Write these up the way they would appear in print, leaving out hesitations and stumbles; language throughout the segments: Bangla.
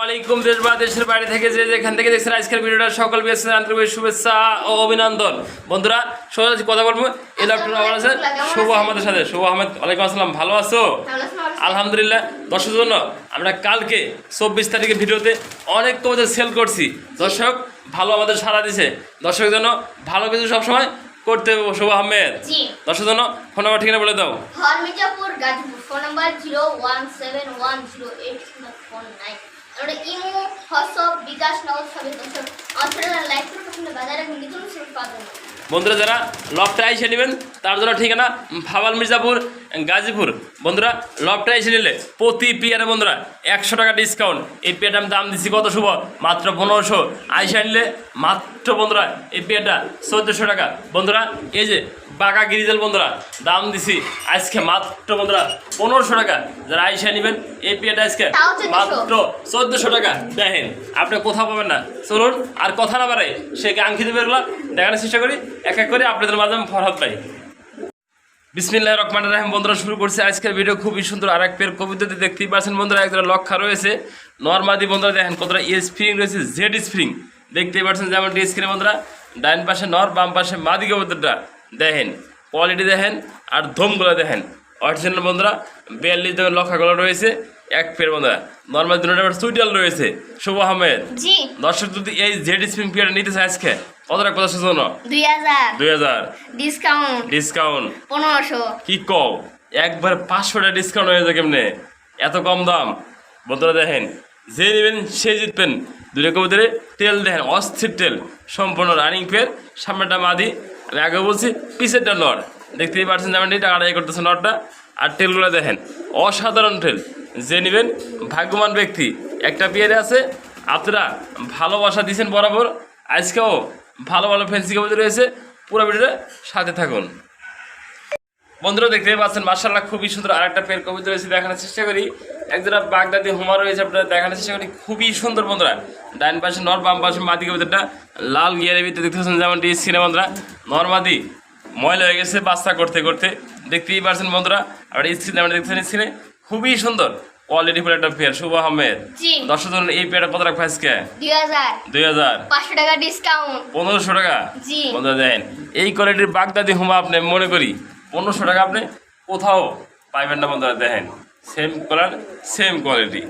ওয়ালাইকুম দেশ বা দেশের বাইরে থেকে যেখান থেকে দেখছেন আজকের ভিডিওটা সকল বিএসএস আন্তরিক শুভেচ্ছা ও অভিনন্দন। বন্ধুরা সরাসরি কথা বলবো ইলেকট্রন আমার আছে শুভ আহমেদের সাথে। শুভ আহমেদ, ওয়ালাইকুম আসসালাম, ভালো আছো? আলহামদুলিল্লাহ। দর্শকের জন্য আমরা কালকে 24 তারিখের ভিডিওতে অনেক কবুতর সেল করছি, দর্শক ভালো আমাদের সাড়া দিছে। দর্শকের জন্য ভালো কিছু সবসময় করতে হবে। শুভ আহমেদ, দর্শকের জন্য ফোন নাম্বার ঠিকানা বলে দাও। Mirzapur Gazipur, phone number 017100409। আমরা ইমো হোয়াটসঅ্যাপ বিকাশ নগদ সবই দর্শক অঞ্চলের লাইক করে পছন্দ বাজারে নিতুন সেবা পাবেন। বন্ধুরা যারা লফটে এসে নেবেন তার জন্য ঠিকানা ভাওয়াল মির্জাপুর গাজীপুর। বন্ধুরা লফটে এসে নিলে প্রতি পেয়ারে বন্ধুরা 100 টাকা ডিসকাউন্ট। এই পেয়ারটা আমি দাম দিচ্ছি কত শুভ? মাত্র 1500। আইসা নিলে মাত্র বন্ধুরা এই পেয়ারটা 1400 টাকা। বন্ধুরা এই যে বাঁকা গিরিজেল বন্ধুরা দাম দিছি আজকে মাত্র বন্ধুরা 1500 টাকা। যারা আইসা নেবেন এই পেয়ারটা আজকে মাত্র 1400 টাকা। দেখেন আপনি কোথাও পাবেন না। চলুন আর কথা না বাড়াই সে কাঙ্ক্ষিত বেরগুলো দেখানোর চেষ্টা করি এক এক করে আপনাদের মাঝে আমি ফরহাদ ভাই। বিসমিল্লাহির রহমানির রহিম। বন্ধুরা শুরু করছে আজকের ভিডিও খুবই সুন্দর। আর এক পেয়ার কবিতাতে দেখতেই পাচ্ছেন বন্ধুরা একজোড়া লক্ষা রয়েছে নর্মাদি। বন্ধুরা দেখেন কতটা স্প্রিং রয়েছে, জেড স্প্রিং দেখতেই পাচ্ছেন যেমন স্ক্রিনে বন্ধুরা ডাইন পাশে নর বাম পাশে মাদি কবিতাটা দেখেন, কোয়ালিটি দেখেন আর ধমগুলো দেখেন। অরিজিনাল বন্ধুরা 42 দামের লক্ষাগুলো রয়েছে এক পেয়ার। বন্ধুরা নর্মাল দুটো সুইটাল রয়েছে। শুভ আহমেদ, দর্শক যদি এই জেড স্প্রিং পেয়ারটা নিতে চায় আজকে কত টাকা? 2000 ডিসকাউন্ট 1500। কি কও একবার 500 টাকা ডিসকাউন্ট হয়ে যায় কেমনে? এত কম দাম। বন্ধুরা দেখেন যে নেবেন সে জিতবেন। দুটো কবুতরে তেল দেখেন, অস্থির তেল, সম্পূর্ণ রানিং পেয়ার। সামনেটা মাদি, আমি আগে বলছি পিছেরটা নর। দেখতেই পাচ্ছেন যেমন এটা আড়াই করতেছে নরটা। আর তেলগুলো দেখেন অসাধারণ তেল। যে নেবেন ভাগ্যবান ব্যক্তি। একটা পেয়ারে আছে আপনারা ভালোবাসা দিয়েছেন বরাবর। আজকেও ভালো ভালো ফ্যান্সি কবুতর রয়েছে, পুরো ভিডিওটা সাথে থাকুন। বন্ধুরা দেখতে পাচ্ছেন মাশাআল্লাহ খুবই সুন্দর আর একটা পেয়ার কবুতর রয়েছে, দেখানোর চেষ্টা করি। একজোড়া বাগদাদি হুমা রয়েছে, আপনারা দেখানোর চেষ্টা করি। খুবই সুন্দর বন্ধুরা, ডাইন পাশে নর বাম পাশে মাদি কবুতরটা লাল গিয়ারের ভিতরে দেখতে পাচ্ছেন যেমন সিনে বন্ধুরা নর মাদি ময়লা হয়ে গেছে বাচ্চা করতে করতে। দেখতেই পাচ্ছেন বন্ধুরা আর স্ক্রিনে যেমন দেখতেছেন স্ক্রিনে খুবই সুন্দর কোয়ালিটি ফুল একটা পেয়ার। শুভ আহমেদ, দর্শক এই পেয়ারটা কত টাকা আজকে? 2000 500 টাকা ডিসকাউন্ট 1500 টাকা। বন্ধুরা দেখেন এই কোয়ালিটির বাগদাদি হুমা আপনি মনে করি 1500 টাকা আপনি কোথাও পাইবেন না। বন্ধুরা দেখেন সেম কালার সেম কোয়ালিটি।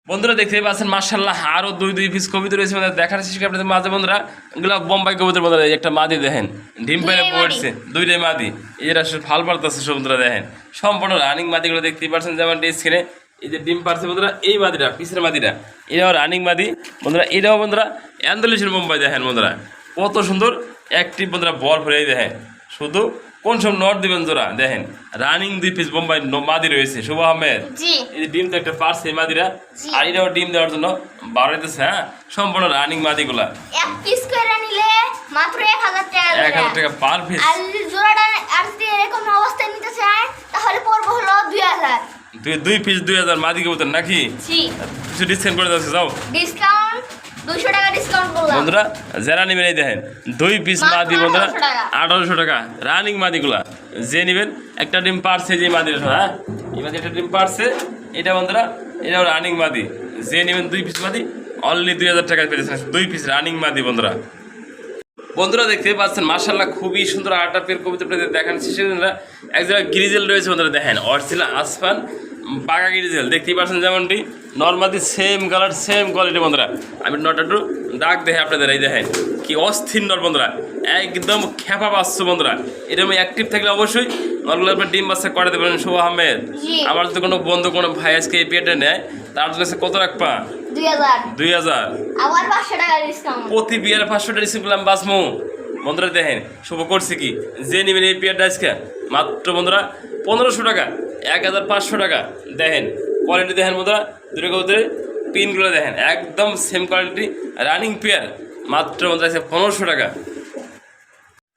বন্ধুরা দেখতে পাচ্ছেন মাশাআল্লাহ আরও দুই পিস কবিতা রয়েছে দেখার চেষ্টা করি আপনাদের মাঝে। বন্ধুরা এগুলো বোম্বাই কবিতা। বন্ধুরা একটা মাদি দেখেন ডিম পাইলে পড়ছে, দুইটাই মাদি। এরা ফাল পারতেছে বন্ধুরা দেখেন সম্পূর্ণ রানিং মাদিগুলো দেখতেই পাচ্ছেন যেমন স্ক্রিনে। এই যে ডিম পারছে বন্ধুরা এই মাদিটা পিছের মাদিটা এটাও রানিং মাদি। বন্ধুরা এটাও বন্ধুরা অ্যান্ডালুসিয়ান বোম্বাই দেখেন বন্ধুরা কত সুন্দর অ্যাক্টিভ। বন্ধুরা বল ফেরাই দেখেন শুধু কোন সব নট দিবেন জোড়া দেখেন রানিং 2 পিস বোম্বাই মাদি রয়েছে। শুভ আহমেদ, এই যে ডিম তো একটা পারছে এই মাদিরা আর এটাও ডিম দেওয়ার জন্য বাড়াইতেছে। হ্যাঁ সম্পূর্ণ রানিং মাদিগুলা এক পিস করে নিলে মাত্র 1000 টাকা 1000 টাকা পার পিস। আর জোড়াটা আর যদি এরকম অবস্থায় নিতে চায় তাহলে পড়বে হলো 2000। দুই পিস 2000 মাদি কবুতর নাকি? কিছু ডিসকাউন্ট করে দাও। যাও ডিসকাউন্ট 200 টাকা ডিসকাউন্ট করলাম। বন্ধুরা যারা নেবেন এই দেখেন 2 পিস মাদি বন্ধুরা 1800 টাকা রানিং মাদিগুলা। যে নেবেন একটা ডিম পারছে যে মাদির, হ্যাঁ এই মাদি একটা ডিম পারছে এটা বন্ধুরা এটাও রানিং মাদি। যে নেবেন 2 পিস মাদি অনলি 2000 টাকা পেয়েছেন 2 পিস রানিং মাদি। বন্ধুরা দেখতে পাচ্ছেন মাশাআল্লাহ খুবই সুন্দর আটটা পেয়ার কবিতা দেখান শেষে একজোড়া গিরিজেল রয়েছে। বন্ধুরা দেখেন অরিজিনাল আসফান বাঘা গিরিজেল দেখতেই পাচ্ছেন যেমনটি নর্মাদি সেম কালার সেম কোয়ালিটি। বন্ধুরা আমি নটা একটু দাগ দেখে আপনাদের এই দেখেন কি অস্থির নর বন্ধুরা একদম খেপা পাচ্ছ। বন্ধুরা এরকম অ্যাক্টিভ থাকলে অবশ্যই নরগুলো আপনার ডিম বাচ্চা করে দেবেন। শুভ আহমেদ, আমার যদি কোনো বন্ধু কোনো ভাই আজকে এই পেয়ারটা নেয় তার জন্য কত রাখবা? 2000 আবার 500 টাকা ডিসকাউন্ট। প্রতি পেয়ারে 500 টাকা ডিসকাউন্ট করলাম বাসমু। বন্ধুরা দেখেন শুভ করছে কি যে নেবেন এই পেয়ারটা আজকে মাত্র বন্ধুরা 1500 টাকা 1500 টাকা। দেখেন কোয়ালিটি দেখেন বন্ধুরা দুটো কবুতরে পিনগুলো দেখেন একদম সেম কোয়ালিটি রানিং পেয়ার মাত্র বন্ধুরা 1500 টাকা।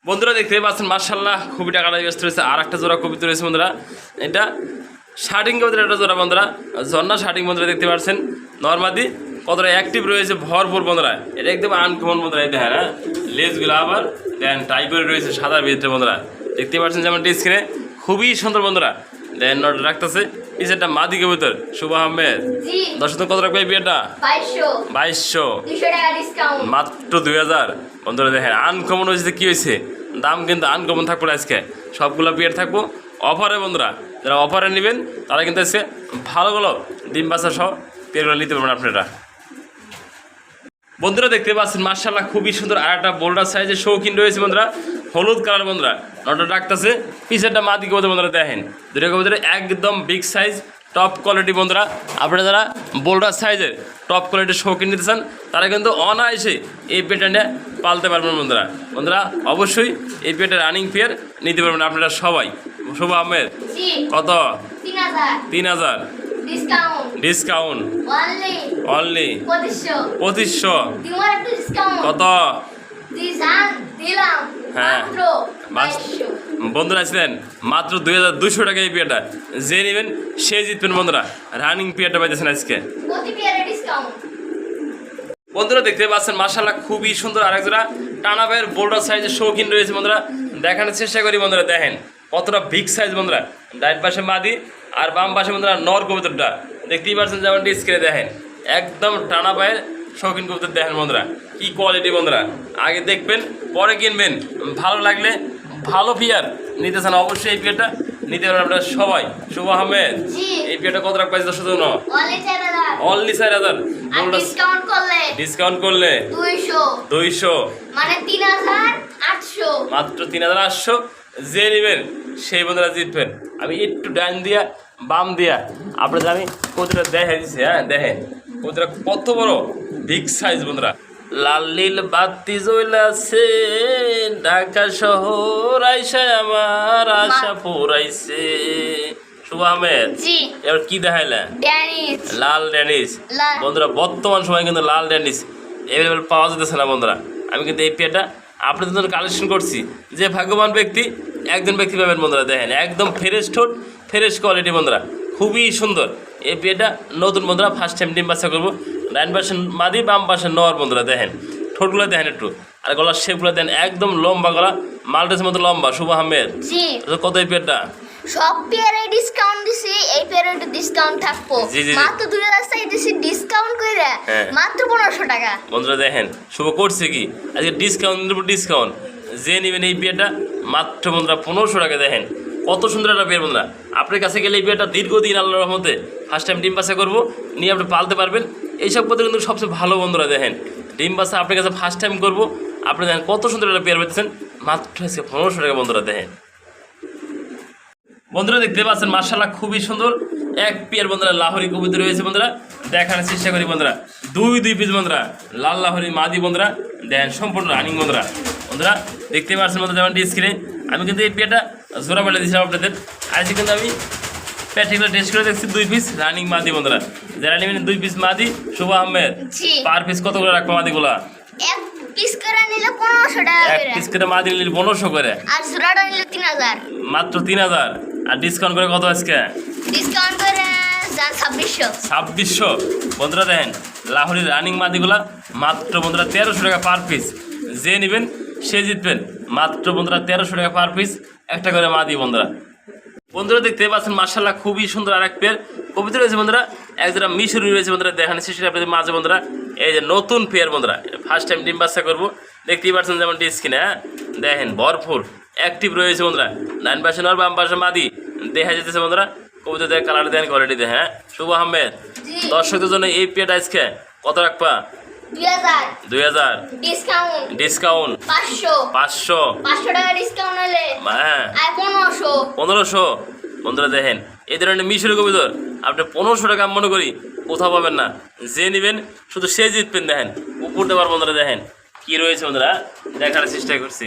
বন্ধুরা দেখতে পাচ্ছেন মাশাআল্লাহ খুবই টাকাটা ব্যস্ত রয়েছে। আর একটা জোড়া কবিতা রয়েছে বন্ধুরা এটা শার্টিং কবিতার একটা জোড়া বন্ধুরা ঝর্ণা শার্টিং। বন্ধুরা দেখতে পাচ্ছেন নর্মাদি কতটা অ্যাক্টিভ রয়েছে ভরপুর। বন্ধুরা এটা একদম আনকমন বন্ধুরা এই দেখেন হ্যাঁ লেজগুলো আবার দেখেন টাই করে রয়েছে সাদার ভিতরে। বন্ধুরা দেখতে পাচ্ছেন যেমন স্ক্রিনে খুবই সুন্দর। বন্ধুরা দেখেন নট রাখতেছে পিসেরটা মাদি কবুতর শুভ আহমেদ। জি দর্শক কত রাখবে এই বিয়েটা? 2200 2200 200 টাকা ডিসকাউন্ট মাত্র 2000। বন্ধুরা দেখেন আনকমন হয়েছে, কি হয়েছে দাম কিন্তু আনকমন থাকবো না আজকে, সবগুলো বিয়ের থাকবো অফারে। বন্ধুরা যারা অফারে নেবেন তারা কিন্তু আজকে ভালোগুলো ডিম বাচ্চা সহ পেয়ারগুলো নিতে পারবেন আপনারা। বন্ধুরা দেখতে পাচ্ছেন মার্শাল্লাহ খুবই সুন্দর আর একটা বোল্ডার সাইজের শৌখিন রয়েছে বন্ধুরা, হলুদ কালার। বন্ধুরা নটা ডাকতেছে, পিসেরটা মাদি কবুতর। বন্ধুরা দেখেন দুটো কবুতর একদম বিগ সাইজ টপ কোয়ালিটি। বন্ধুরা আপনারা যারা বোল্ডার সাইজের টপ কোয়ালিটির শৌখিন নিতে চান তারা কিন্তু অনায়াসে এই পেয়ারটা পালতে পারবেন। বন্ধুরা বন্ধুরা অবশ্যই এই পেয়ারটা রানিং পেয়ার নিতে পারবেন আপনারা সবাই। শুভ আহমেদ জি কত? 3000 3000 ডিসকাউন্ট ডিসকাউন্ট অনলি 2500 দিওয়ার একটা ডিসকাউন্ট কত? দিলাম হ্যাঁ। মাত্র বাস- 2200 বন্ধুরা ছিলেন মাত্র 2200 টাকা এই পেয়ারটা, যে নেবেন সে জিতবেন। বন্ধুরা রানিং পেয়ারটা পাইতেছেন আজকে। প্রতি পেয়ারে ডিসকাউন্ট বন্ধুরা দেখতে পাচ্ছেন মার্শাল্লাহ খুবই সুন্দর আরেক জোড়া টানা ভাইয়ের বোল্ডার সাইজের শৌখিন রয়েছে। বন্ধুরা দেখানোর চেষ্টা করি। বন্ধুরা দেখেন কতটা বিগ সাইজ। বন্ধুরা ডাইন পাশে মাদি আর বাম পাশে বন্ধুরা নর কবুতরটা দেখতেই পাচ্ছেন, যেমন স্ক্রিনে দেখেন একদম টানা ভাইয়ের শৌখিন কবুতর। দেখেন বন্ধুরা কি কোয়ালিটি। বন্ধুরা আগে দেখবেন পরে কিনবেন, ভালো লাগলে ভালো পেয়ার নিতে চান অবশ্যই এই পেয়ারটা নিতে পারবেন আপনারা সবাই। শুভ আহমেদ জি এই পেয়ারটা কত টাকা পাইছে? দর্শক অনলি 4000 অনলি 4000। আর ডিসকাউন্ট করলে ডিসকাউন্ট করলে 200 মানে 3800 মাত্র 3800। যে নেবেন সেই বন্ধুরা জিতবেন। আমি একটু ডান দিয়া বাম দিয়া আপনাদের আমি কতটা দেখা দিচ্ছি। হ্যাঁ দেখেন কতটা কত বড় বিগ সাইজ। বন্ধুরা লাল নীল বাতি জ্বলাছে, ঢাকা শহর আইসা আমার আশা পুরাইছে। শুভ আহমেদ জি এবার কি দেখাইলা? ড্যানিশ লাল ড্যানিশ। লাল। বন্ধুরা বর্তমান সময় কিন্তু লাল ড্যানিশ অ্যাভেলেবেল পাওয়া যেতেছে না। বন্ধুরা আমি কিন্তু এই পেয়ারটা আপনাদের জন্য কালেকশন করছি, যে ভাগ্যবান ব্যক্তি একজন ব্যক্তি পাবেন। বন্ধুরা দেখেন একদম ফ্রেশ ঠোঁট ফ্রেশ কোয়ালিটি। বন্ধুরা খুবই সুন্দর এই পেয়ারটা নতুন। বন্ধুরা ফার্স্ট টাইম ডিম বাচ্চা করবো। 9% মাদি বাম পাশে নর। বন্ধুরা দেখেন ঠোঁটগুলো দেখেন একটু, আর গলার শেপগুলো দেন একদম লম্বা গলা, মাল্টেসের মতো লম্বা। শুভ আহমেদ জি কত এই পেয়ারটা? সব পেয়ারে ডিসকাউন্ট দিছি, এই পেয়ারে একটু ডিসকাউন্ট থাকবো জি, জি, জি। মাত্র 2000 টাকা দিছি ডিসকাউন্ট কইরা হ্যাঁ। মাত্র 1500 টাকা। বন্ধুরা দেখেন শুভ করছে কি আজকে ডিসকাউন্টের উপর ডিসকাউন্ট, যে নেবেন এই বিয়েটা মাত্র বন্ধুরা 1500 টাকা। দেখেন কত সুন্দর একটা বিয়ে। বন্ধুরা আপনার কাছে গেলে এই বিয়েটা দীর্ঘদিন আল্লাহর রহমতে ফার্স্ট টাইম ডিম বাচ্চা করবো নিয়ে আপনি পালতে পারবেন। এইসব কথা কিন্তু সবচেয়ে ভালো। বন্ধুরা দেখেন ডিম বাচ্চা আপনার কাছে ফার্স্ট টাইম করবো, আপনি দেখেন কত সুন্দর একটা পেয়ার পেতেছেন মাত্র আজকে 1500 টাকা। বন্ধুরা দেখেন বন্ধুরা দেখতে পাচ্ছেন মার্শাল্লাহ খুবই সুন্দর এক পেয়ার। বন্ধুরা লাহোরি কবুতর রয়েছে। বন্ধুরা দেখানোর চেষ্টা করি। বন্ধুরা দুই পিস বন্ধুরা লাল লাহোরি মাদি। বন্ধুরা দেন সম্পূর্ণ রানিং। বন্ধুরা বন্ধুরা দেখতে পাচ্ছেন বন্ধুরা যেমন স্ক্রিনে আমি কিন্তু এই পেয়ারটা জোড়া পাল্টে দিয়েছিলাম আপনাদের। আজকে কিন্তু আমি প্র্যাকটিক্যাল টেস্ট করে দেখছি 2 পিস রানিং মাদি। বন্ধুরা যারা নেবেন 2 পিস মাদি। শুভ আহমেদ জি পার পিস কত করে রাখবো মাদিগুলা? এক পিস করে নিলে 1500 টাকা এক করে, পিস করে মাদি নিলে 1500 করে, আর জোড়াটা নিলে 3000 মাত্র 3000। আর ডিসকাউন্ট করে কত আজকে? ডিসকাউন্ট করে যান 2600। 2600। বন্ধুরা দেখেন লাহোরির রানিং মাদিগুলা মাত্র বন্ধুরা 1300 টাকা পার পিস। যে নেবেন সে জিতবেন। মাত্র বন্ধুরা 1300 টাকা পার পিস একটা করে মাদি। বন্ধুরা বন্ধুরা দেখতে পাচ্ছেন মার্শাল্লাহ খুবই সুন্দর আর এক পেয়ার কবিতা রয়েছে। বন্ধুরা এক জোড়া মিশরি রয়েছে। বন্ধুরা দেখানো শেষে আপনাদের মাঝে বন্ধুরা এই যে নতুন পেয়ার। বন্ধুরা ফার্স্ট টাইম ডিম বাচ্চা করবো দেখতেই পাচ্ছেন যেমন স্ক্রিনে। হ্যাঁ দেখেন ভরপুর অ্যাক্টিভ রয়েছে। বন্ধুরা 9% নর বাম পাশে মাদি দেখা যেতেছে। বন্ধুরা কবিতা দেখ কালার দেন কোয়ালিটি দেয়। হ্যাঁ শুভ আহমেদ জি দর্শকদের জন্য এই পেয়ারটা আজকে কত রাখবা? 2000 2000 ডিসকাউন্ট ডিসকাউন্ট 500 টাকা ডিসকাউন্ট হলে হ্যাঁ আর 1500 বন্ধুরা দেখেন এই ধরনের মিশরি কবিতর আপনি 1500 টাকা মনে করি কোথাও পাবেন না। যে নেবেন শুধু সে জিতবেন। দেখেন উপর দেওয়ার বন্ধুরা দেখেন কি রয়েছে। বন্ধুরা দেখার চেষ্টা করছি।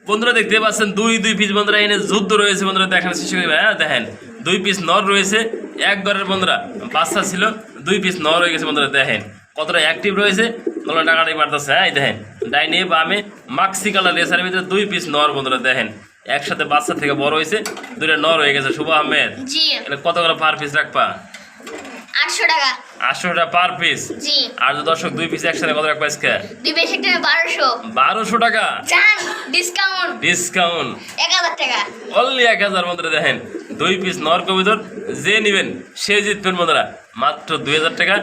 বন্ধুরা দেখতে পাচ্ছেন দুই পিস বন্ধুরা এনে যুদ্ধ রয়েছে। বন্ধুরা দেখার চেষ্টা করি। হ্যাঁ দেখেন 2 পিস নর রয়েছে। এক ঘরের বন্ধুরা বাচ্চা ছিল, 2 পিস নর হয়ে গেছে। বন্ধুরা দেখেন কতটা অ্যাক্টিভ রয়েছে, গলা টাকাটাই মারতেছে। হ্যাঁ দেখেন ডাইনে বামে মাক্সি কালার রেসারের ভিতরে 2 পিস নর। বন্ধুরা দেখেন একসাথে বাচ্চা থেকে বড় হয়েছে, 2টা নর হয়ে গেছে। শুভ আহমেদ জি এটা কত করে পার পিস রাখবা? 800 টাকা 800 টাকা পার পিস। জি আর যদি দর্শক 2 পিস একসাথে কত রাখবা আজকে? 2 পিস একটা 1200 টাকা জান ডিসকাউন্ট ডিসকাউন্ট 1000 টাকা অনলি 1000। বন্ধুরা দেখেন 2 পিস নর কবিতর যে নেবেন সে জিতবেন বন্ধুরা মাত্র 2000 টাকা,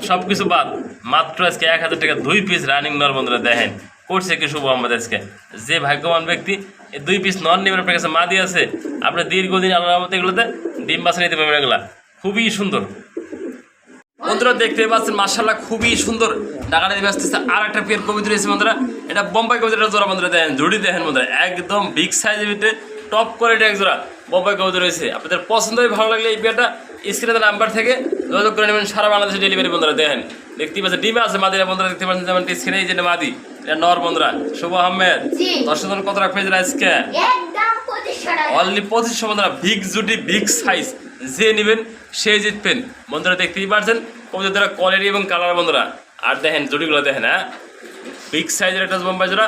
সব কিছু বাদ মাত্র আজকে 1000 টাকা 2 পিস রানিং নর বন্ধুরা দেখেন করছে কি শুভ আমাদের আজকে। যে ভাগ্যবান ব্যক্তি এই 2 পিস নর নেবেন, আপনার কাছে মাদি আছে, আপনার দীর্ঘদিন আল্লাহর রহমতে এগুলোতে ডিম বাচ্চা নিতে পারবেন। এগুলা খুবই সুন্দর বন্ধুরা, দেখতে পাচ্ছেন মাশাআল্লাহ খুবই সুন্দর। ঢাকাটা দিয়ে আসতেছে আর একটা পেয়ার কবিতা রয়েছে বন্ধুরা, এটা বোম্বাই কবিতাটা জোড়া বন্ধুরা দেখেন, জুড়ি দেখেন বন্ধুরা একদম বিগ সাইজের ভিতরে টপ কোয়ালিটি এক জোড়া বোম্বাই কবিতা রয়েছে। আপনাদের পছন্দ হয় ভালো লাগলে এই পেয়ারটা স্ক্রিনে নাম্বার থেকে যোগাযোগ করে নেবেন, সারা বাংলাদেশে ডেলিভারি বন্ধুরা দেখেন। দেখতে পাচ্ছেন ডিমে আছে মাদিরা বন্ধুরা, দেখতে পাচ্ছেন যেমন স্ক্রিনে এই যে মাদি এটা নর বন্ধুরা। শুভ আহমেদ দর্শক কত রাখবে আজকে একদম 2500 টাকা, অনলি 2500 বন্ধুরা, বিগ জুটি বিগ সাইজ, যে নেবেন সে জিতবেন বন্ধুরা। দেখতেই পাচ্ছেন কবুতরের কোয়ালিটি এবং কালার বন্ধুরা। আর দেখেন জুটিগুলো দেখেন, হ্যাঁ বিগ সাইজের একটা বোম্বাই জোড়া,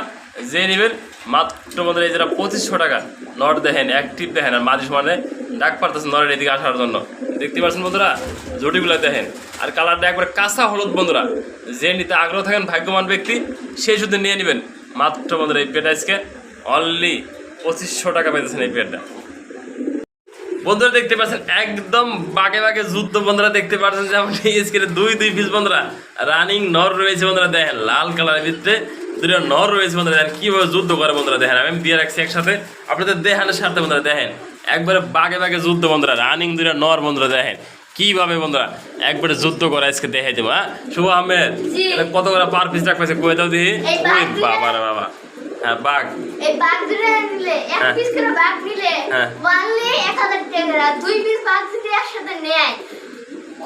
যে নেবেন মাত্র বন্ধুরা এই যেটা 2500 টাকা। নট দেখেন অ্যাক্টিভ দেখেন, আর মাঝে সমানে ডাক পারতেছেন নরের এদিকে আসার জন্য। দেখতে পাচ্ছেন বন্ধুরা জুটিগুলো দেখেন, আর কালারটা একবারে কাঁচা হলুদ বন্ধুরা। যে নিতে আগ্রহ থাকেন ভাগ্যবান ব্যক্তি সেই শুধু নিয়ে নেবেন মাত্র বন্ধুরা। এই পেটা আজকে অনলি 2500 টাকা পেয়েছেন এই পেয়ারটা বন্ধুরা। দেখতে পাচ্ছেন একদম বাগে বাগে যুদ্ধ বন্ধুরা, দেখতে পাচ্ছেন যেমন স্ক্রিনে 2 পিস বন্ধুরা রানিং নর রয়েছে বন্ধুরা দেখেন, লাল কালারের ভিতরে 2টা নর রয়েছে বন্ধুরা। দেখেন কীভাবে যুদ্ধ করে বন্ধুরা দেখেন, আমি দিয়ে রাখছি একসাথে আপনাদের দেখানোর সাথে বন্ধুরা দেখেন একবারে বাগে বাগে যুদ্ধ বন্ধুরা, রানিং 2টা নর বন্ধুরা দেখেন কিভাবে বন্ধুরা একবারে যুদ্ধ করে আজকে দেখাই দেবো। হ্যাঁ শুভ আহমেদ কত করে পার পিস রাখছে কয়ে দাও দিই। ওই বাবা রে বাবা, হ্যাঁ বাঘ এই বাঘ দুটো নিলে এক পিস করে বাঘ নিলে অনলি 1000 টাকা, 2 পিস বাঘ যদি একসাথে নেয়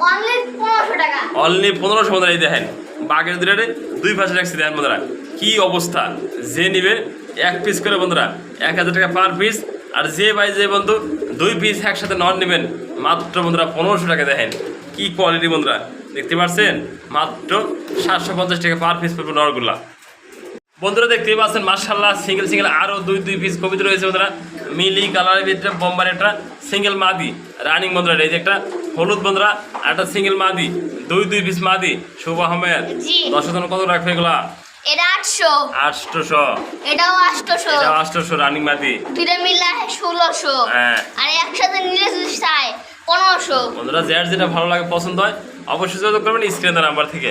অনলি 1500 টাকা, অনলি 1500 বন্ধুরা। এই দেখেন বাঘের দুটারে 2 পাশে রাখছি দেখেন বন্ধুরা কি অবস্থা। যে নিবে 1 পিস করে বন্ধুরা 1000 টাকা পার পিস, আর যে ভাই যে বন্ধু 2 পিস একসাথে নর নেবেন মাত্র বন্ধুরা 1500 টাকা। দেখেন কি কোয়ালিটি বন্ধুরা, দেখতে পাচ্ছেন মাত্র 750 টাকা পার পিস পড়বে নরগুলা বন্ধুরা। দেখতে পাচ্ছেন মাশাআল্লাহ সিঙ্গেল আরও 2 পিস কবিতা রয়েছে বন্ধুরা, মিলি কালারের ভিতরে বোম্বার একটা সিঙ্গেল মাদি রানিং বন্ধুরা। এই যে একটা হলুদ বন্ধুরা আর একটা সিঙ্গেল মাদি, 2 পিস মাদি। শুভ আহমেদ দর্শক কত রাখবে এগুলা? এটা 800, এটাও 800 রানিং মাদি, দুইটা মিলে 1600, হ্যাঁ আর একসাথে নিলে যদি চাই 1500 বন্ধুরা। যার যেটা ভালো লাগে পছন্দ হয় অবশ্যই যোগাযোগ করবেন স্ক্রিনের নাম্বার থেকে।